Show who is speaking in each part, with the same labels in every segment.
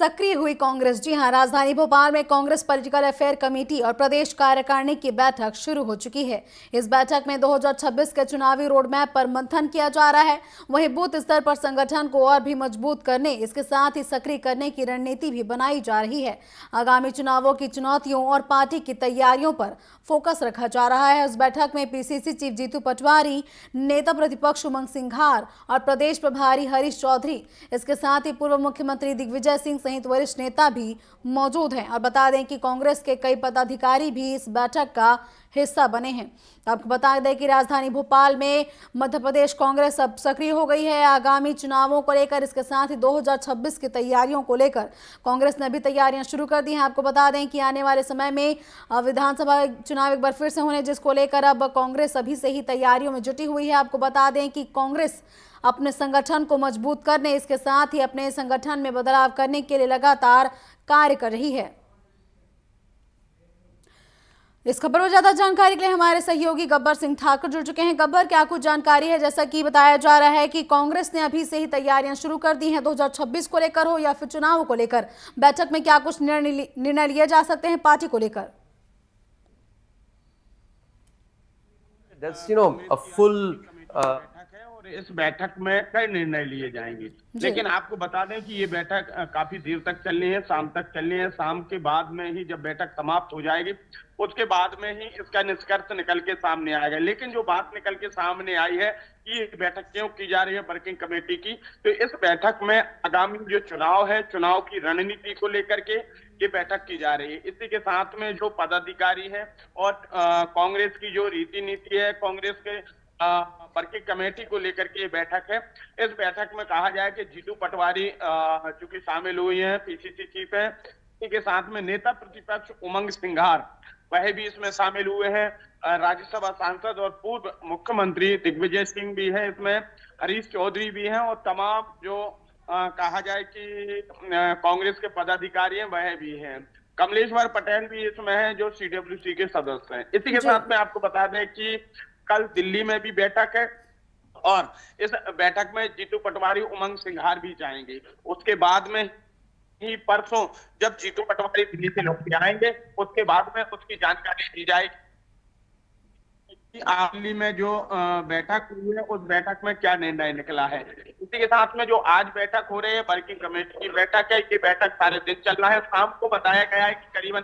Speaker 1: सक्रिय हुई कांग्रेस। जी हां, राजधानी भोपाल में कांग्रेस पॉलिटिकल अफेयर कमेटी और प्रदेश कार्यकारिणी की बैठक शुरू हो चुकी है। इस बैठक में 2026 के चुनावी रोडमैप पर मंथन किया जा रहा है। वहीं बूथ स्तर पर संगठन को और भी मजबूत करने, इसके साथ ही सक्रिय करने की रणनीति भी बनाई जा रही है। आगामी चुनावों की चुनौतियों और पार्टी की तैयारियों पर फोकस रखा जा रहा है। इस बैठक में पीसीसी चीफ जीतू पटवारी, नेता प्रतिपक्ष उमंग सिंघार और प्रदेश प्रभारी हरीश चौधरी, इसके साथ ही पूर्व मुख्यमंत्री दिग्विजय सिंह सहित वरिष्ठ नेता भी मौजूद हैं। और बता दें कि कांग्रेस के कई पदाधिकारी भी इस बैठक का हिस्सा बने हैं। आपको बता दें कि राजधानी भोपाल में मध्य प्रदेश कांग्रेस अब सक्रिय हो गई है। आगामी चुनावों को लेकर, इसके साथ ही 2026 की तैयारियों को लेकर कांग्रेस ने भी तैयारियां शुरू कर दी हैं। आपको बता दें कि आने वाले समय में विधानसभा चुनाव एक बार फिर से होने, जिसको लेकर अब कांग्रेस अभी से ही तैयारियों में जुटी हुई है। आपको बता दें कि कांग्रेस अपने संगठन को मजबूत करने, इसके साथ ही अपने संगठन में बदलाव करने के लिए लगातार कार्य कर रही है। इस खबर में ज्यादा जानकारी के लिए हमारे सहयोगी गब्बर सिंह ठाकुर जुड़ चुके हैं। गब्बर, क्या कुछ जानकारी है? जैसा कि बताया जा रहा है कि कांग्रेस ने अभी से ही तैयारियां शुरू कर दी हैं, 2026 को लेकर हो या फिर चुनाव को लेकर। बैठक में क्या कुछ निर्णय लिए जा सकते हैं पार्टी को लेकर?
Speaker 2: That's a full
Speaker 3: बैठक है और इस बैठक में कई निर्णय लिए जाएंगे। लेकिन आपको बता दें कि ये बैठक काफी देर तक चलनी है, शाम तक चलनी है। शाम के बाद में ही जब बैठक समाप्त हो जाएगी, उसके बाद में ही इसका निष्कर्ष निकल के सामने आएगा। लेकिन जो बात निकल के सामने आई है कि ये बैठक क्यों की जा रही है वर्किंग कमेटी की, तो इस बैठक में आगामी जो चुनाव है, चुनाव की रणनीति को लेकर के ये बैठक की जा रही है। इसी के साथ में जो पदाधिकारी है और कांग्रेस की जो रीति नीति है, कांग्रेस के वर्किंग कमेटी को लेकर के ये बैठक है। इस बैठक में कहा जाए कि जीतू पटवारी चूंकि शामिल हुई है, पीसीसी चीफ है, इसी के साथ में नेता प्रतिपक्ष उमंग सिंघार वह भी इसमें शामिल हुए हैं। राज्यसभा सांसद और पूर्व मुख्यमंत्री दिग्विजय सिंह भी है इसमें, हरीश चौधरी भी हैं और तमाम जो कहा जाए कि कांग्रेस के पदाधिकारी हैं वह भी हैं। कमलेश्वर पटेल भी इसमें है जो सीडब्ल्यूसी के सदस्य हैं। इसी के साथ में आपको बता दें कि कल दिल्ली में भी बैठक है और इस बैठक में जीतू पटवारी, उमंग सिंघार भी जाएंगे। उसके बाद में ही परसों जब जीतू पटवारी दिल्ली से लौट के आएंगे, उसके बाद में उसकी जानकारी दी जाएगी कि दिल्ली में जो बैठक हुई है उस बैठक में क्या निर्णय निकला है। इसी के साथ में जो आज बैठक हो रही है वर्किंग कमेटी की बैठक है, ये बैठक सारे दिन चल रहा है। शाम को बताया गया है कि करीबन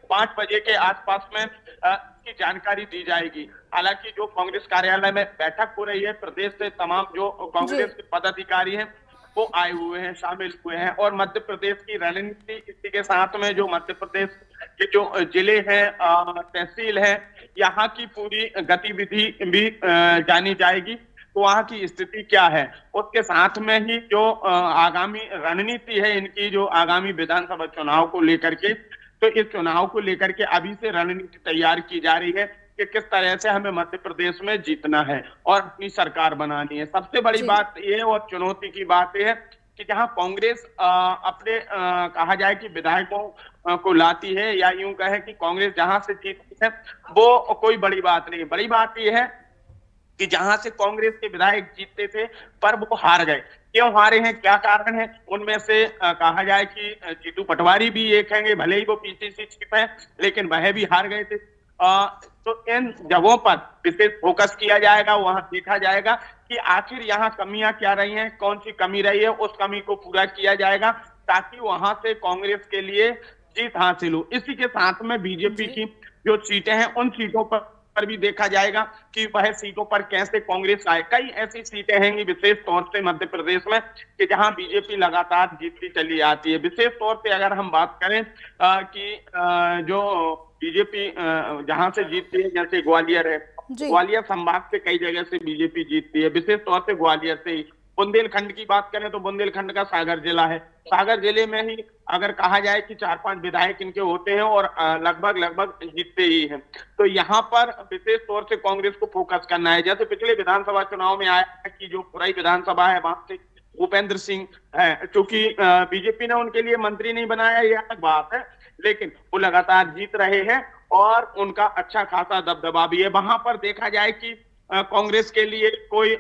Speaker 3: 5 बजे के आसपास में की जानकारी दी जाएगी। हालांकि जो कांग्रेस कार्यालय में बैठक हो रही है, प्रदेश से तमाम जो कांग्रेस के पदाधिकारी हैं वो आए हुए हैं, शामिल हुए हैं और मध्य प्रदेश की रणनीति, इसी के साथ में जो मध्य प्रदेश के जो जिले हैं, तहसील है, यहाँ की पूरी गतिविधि भी जानी जाएगी। तो वहाँ की स्थिति क्या है, उसके साथ में ही जो आगामी रणनीति है इनकी, जो आगामी विधानसभा चुनाव को लेकर के, तो इस चुनाव को लेकर के अभी से रणनीति तैयार की जा रही है कि किस तरह से हमें मध्य प्रदेश में जीतना है और अपनी सरकार बनानी है। सबसे बड़ी बात यह और चुनौती की बात यह है कि जहां कांग्रेस अपने कहा जाए कि विधायकों को लाती है, या यूं कहे कि कांग्रेस जहां से जीतती है वो कोई बड़ी बात नहीं है। बड़ी बात यह है कि जहां से कांग्रेस के विधायक जीतते थे पर वो हार गए। क्यों हारे हैं, क्या कारण है? उनमें से कहा जाए कि जीतू पटवारी भी एक हैं, भले ही वो पीसीसी चीफ है लेकिन वह भी हार गए थे। तो इन जगहों पर विशेष फोकस किया जाएगा, वहां देखा जाएगा कि आखिर यहाँ कमियां क्या रही हैं, कौन सी कमी रही है, उस कमी को पूरा किया जाएगा ताकि वहां से कांग्रेस के लिए जीत हासिल हो। इसी के साथ में बीजेपी की जो सीटें हैं उन सीटों पर भी देखा जाएगा कि वह सीटों पर कैसे कांग्रेस आए। कई ऐसी सीटें हैं विशेष तौर से मध्य प्रदेश में कि जहां बीजेपी लगातार जीतती चली आती है। विशेष तौर पे अगर हम बात करें कि जो बीजेपी जहां से जीतती है, जैसे ग्वालियर है, ग्वालियर संभाग से कई जगह से बीजेपी जीतती है, विशेष तौर से ग्वालियर से ही। बुंदेलखंड की बात करें तो बुंदेलखंड का सागर जिला है, सागर जिले में ही अगर कहा जाए कि 4-5 विधायक इनके होते हैं और लगभग जीतते ही हैं। तो यहाँ पर विशेष तौर से कांग्रेस को फोकस करना है। जैसे पिछले विधानसभा चुनाव में आया कि जो पुराई विधानसभा है वहां से भूपेंद्र सिंह है, चूंकि बीजेपी ने उनके लिए मंत्री नहीं बनाया, ये अलग बात है, लेकिन वो लगातार जीत रहे हैं और उनका अच्छा खासा दबदबा भी है। वहां पर देखा जाए कि कांग्रेस के लिए कोई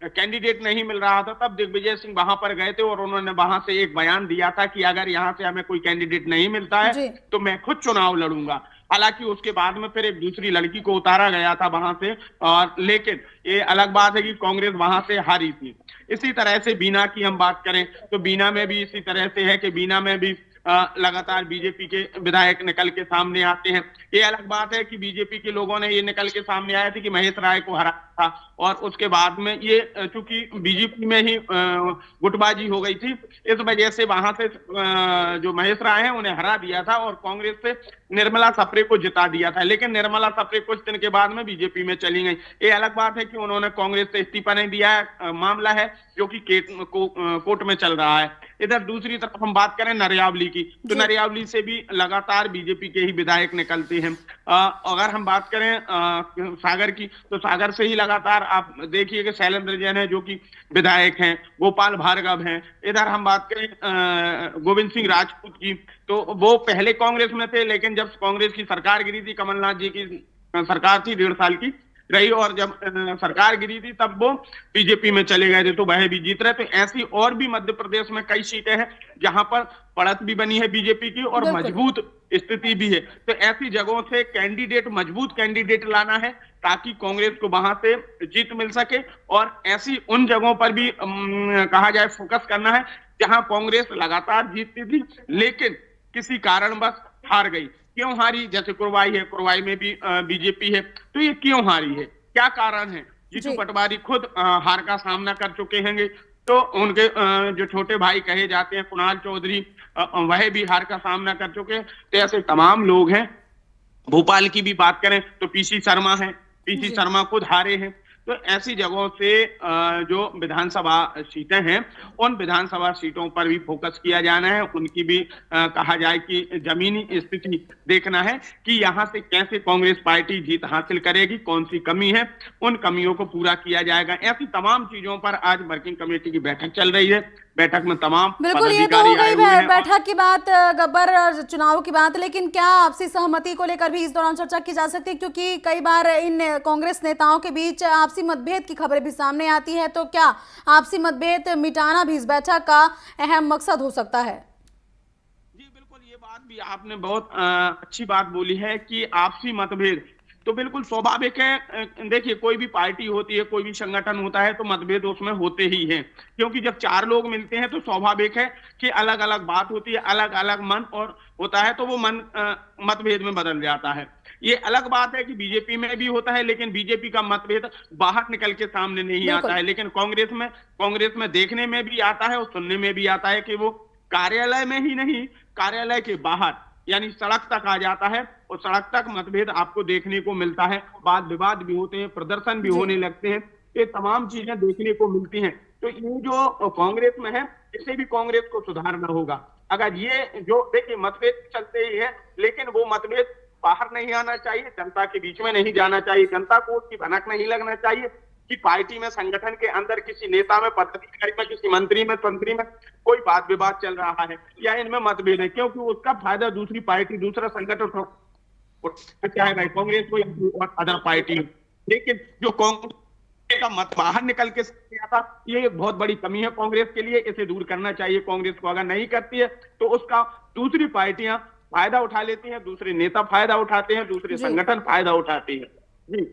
Speaker 3: कैंडिडेट नहीं मिल रहा था, तब दिग्विजय सिंह वहां पर गए थे और उन्होंने वहां से एक बयान दिया था कि अगर यहाँ से हमें कोई कैंडिडेट नहीं मिलता
Speaker 1: जी।
Speaker 3: है तो मैं खुद चुनाव लड़ूंगा। हालांकि उसके बाद में फिर एक दूसरी लड़की को उतारा गया था वहां से, और लेकिन ये अलग बात है कि कांग्रेस वहां से हारी थी। इसी तरह से बीना की हम बात करें तो बीना में भी इसी तरह से है कि बीना में भी लगातार बीजेपी के विधायक निकल के सामने आते हैं। ये अलग बात है कि बीजेपी के लोगों ने ये निकल के सामने आए थे कि महेश राय को हरा था, और उसके बाद में ये चूंकि बीजेपी में ही गुटबाजी हो गई थी, इस वजह से वहां से जो महेश राय है उन्हें हरा दिया था और कांग्रेस से निर्मला सप्रे को जिता दिया था। लेकिन निर्मला सप्रे कुछ दिन के बाद में बीजेपी में चली गई। ये अलग बात है कि उन्होंने कांग्रेस से इस्तीफा नहीं दिया है, मामला है जो कि कोर्ट में चल रहा है। इधर दूसरी तरफ हम बात करें नरियावली की, तो नरियावली से भी लगातार बीजेपी के ही विधायक निकलते हैं। अगर हम बात करें सागर की, तो सागर से ही लगातार आप देखिए कि शैलेंद्र जैन है जो कि विधायक हैं, गोपाल भार्गव हैं। इधर हम बात करें गोविंद सिंह राजपूत की, तो वो पहले कांग्रेस में थे, लेकिन जब कांग्रेस की सरकार गिरी थी, कमलनाथ जी की सरकार थी 1.5 साल की रही, और जब सरकार गिरी थी तब वो बीजेपी में चले गए थे, तो वह भी जीत रहे। तो ऐसी और भी मध्य प्रदेश में कई सीटें हैं जहां पर बढ़त भी बनी है बीजेपी की और मजबूत स्थिति भी है। तो ऐसी जगहों से मजबूत कैंडिडेट लाना है ताकि कांग्रेस को वहां से जीत मिल सके, और ऐसी उन जगहों पर भी कहा जाए फोकस करना है जहां कांग्रेस लगातार जीतती थी लेकिन किसी कारणवश हार गई। क्यों हारी? जैसे कुरवाई है, कुरवाई में भी बीजेपी है, तो ये क्यों हारी है, क्या कारण है? जीतू पटवारी खुद हार का सामना कर चुके हैं, तो उनके जो छोटे भाई कहे जाते हैं कुणाल चौधरी, वह भी हार का सामना कर चुके हैं। तो ऐसे तमाम लोग हैं। भोपाल की भी बात करें तो पीसी शर्मा है, पीसी शर्मा खुद हारे हैं। तो ऐसी जगहों से जो विधानसभा सीटें हैं उन विधानसभा सीटों पर भी फोकस किया जाना है, उनकी भी कहा जाए कि जमीनी स्थिति देखना है कि यहाँ से कैसे कांग्रेस पार्टी जीत हासिल करेगी, कौन सी कमी है, उन कमियों को पूरा किया जाएगा। ऐसी तमाम चीजों पर आज वर्किंग कमेटी की बैठक चल रही है। बैठक में तमाम
Speaker 1: बिल्कुल, ये तो हो गई बैठक की बात, गब्बर चुनाव की बात, लेकिन क्या आपसी सहमति को लेकर भी इस दौरान चर्चा की जा सकती है? क्योंकि कई बार इन कांग्रेस नेताओं के बीच आपसी मतभेद की खबरें भी सामने आती है, तो क्या आपसी मतभेद मिटाना भी इस बैठक का अहम मकसद हो सकता है?
Speaker 3: जी बिल्कुल, ये बात भी आपने बहुत अच्छी बात बोली है कि आपसी मतभेद तो बिल्कुल स्वाभाविक है। देखिए, कोई भी पार्टी होती है, कोई भी संगठन होता है, तो मतभेद उसमें होते ही हैं, क्योंकि जब 4 लोग मिलते हैं तो स्वाभाविक है कि अलग अलग बात होती है, अलग अलग मन और होता है, तो वो मन मतभेद में बदल जाता है। ये अलग बात है कि बीजेपी में भी होता है, लेकिन बीजेपी का मतभेद बाहर निकल के सामने नहीं आता है, लेकिन कांग्रेस में देखने में भी आता है और सुनने में भी आता है कि वो कार्यालय में ही नहीं, कार्यालय के बाहर यानी सड़क तक आ जाता है, और सड़क तक मतभेद आपको देखने को मिलता है। वाद विवाद भी होते हैं, प्रदर्शन भी होने लगते हैं, ये तमाम चीजें देखने को मिलती हैं। तो ये जो कांग्रेस में है, इसे भी कांग्रेस को सुधारना होगा। अगर ये जो देखिए मतभेद चलते ही है, लेकिन वो मतभेद बाहर नहीं आना चाहिए, जनता के बीच में नहीं जाना चाहिए, जनता को उसकी भनक नहीं लगना चाहिए कि पार्टी में, संगठन के अंदर किसी नेता में, पदाधिकारी में, किसी मंत्री में कोई वाद विवाद चल रहा है या इनमें मतभेद है, क्योंकि उसका फायदा दूसरी पार्टी, दूसरा संगठन चाहे कांग्रेस हो या अदर पार्टी। लेकिन जो कांग्रेस का मत बाहर निकल के आता, ये एक बहुत बड़ी कमी है कांग्रेस के लिए, इसे दूर करना चाहिए कांग्रेस को। अगर नहीं करती है तो उसका दूसरी पार्टियां फायदा उठा लेती हैं, दूसरे नेता फायदा उठाते हैं, दूसरे संगठन फायदा उठाते हैं।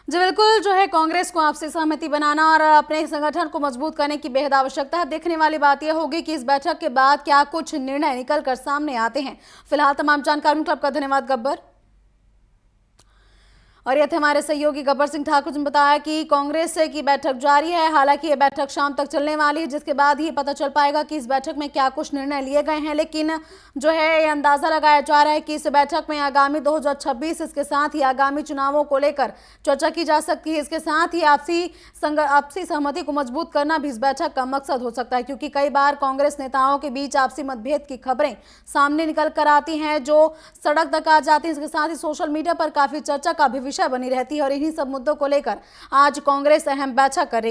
Speaker 1: जी बिल्कुल, जो है कांग्रेस को आपसे सहमति बनाना और अपने संगठन को मजबूत करने की बेहद आवश्यकता है। देखने वाली बात यह होगी कि इस बैठक के बाद क्या कुछ निर्णय निकल कर सामने आते हैं। फिलहाल तमाम जानकारियों के लिए आपका धन्यवाद गब्बर। और यह थे हमारे सहयोगी गब्बर सिंह ठाकुर ने बताया कि कांग्रेस की बैठक जारी है। हालांकि ये बैठक शाम तक चलने वाली है, जिसके बाद ही पता चल पाएगा कि इस बैठक में क्या कुछ निर्णय लिए गए हैं। लेकिन जो है ये अंदाजा लगाया जा रहा है कि इस बैठक में आगामी 2026, इसके साथ ही आगामी चुनावों को लेकर चर्चा की जा सकती है। इसके साथ ही आपसी सहमति को मजबूत करना भी इस बैठक का मकसद हो सकता है, क्योंकि कई बार कांग्रेस नेताओं के बीच आपसी मतभेद की खबरें सामने निकल कर आती हैं जो सड़क तक आ जाती हैं। इसके साथ ही सोशल मीडिया पर काफी चर्चा का भी विषय बनी रहती है और इन्हीं सब मुद्दों को लेकर आज कांग्रेस अहम बैठक कर रही है।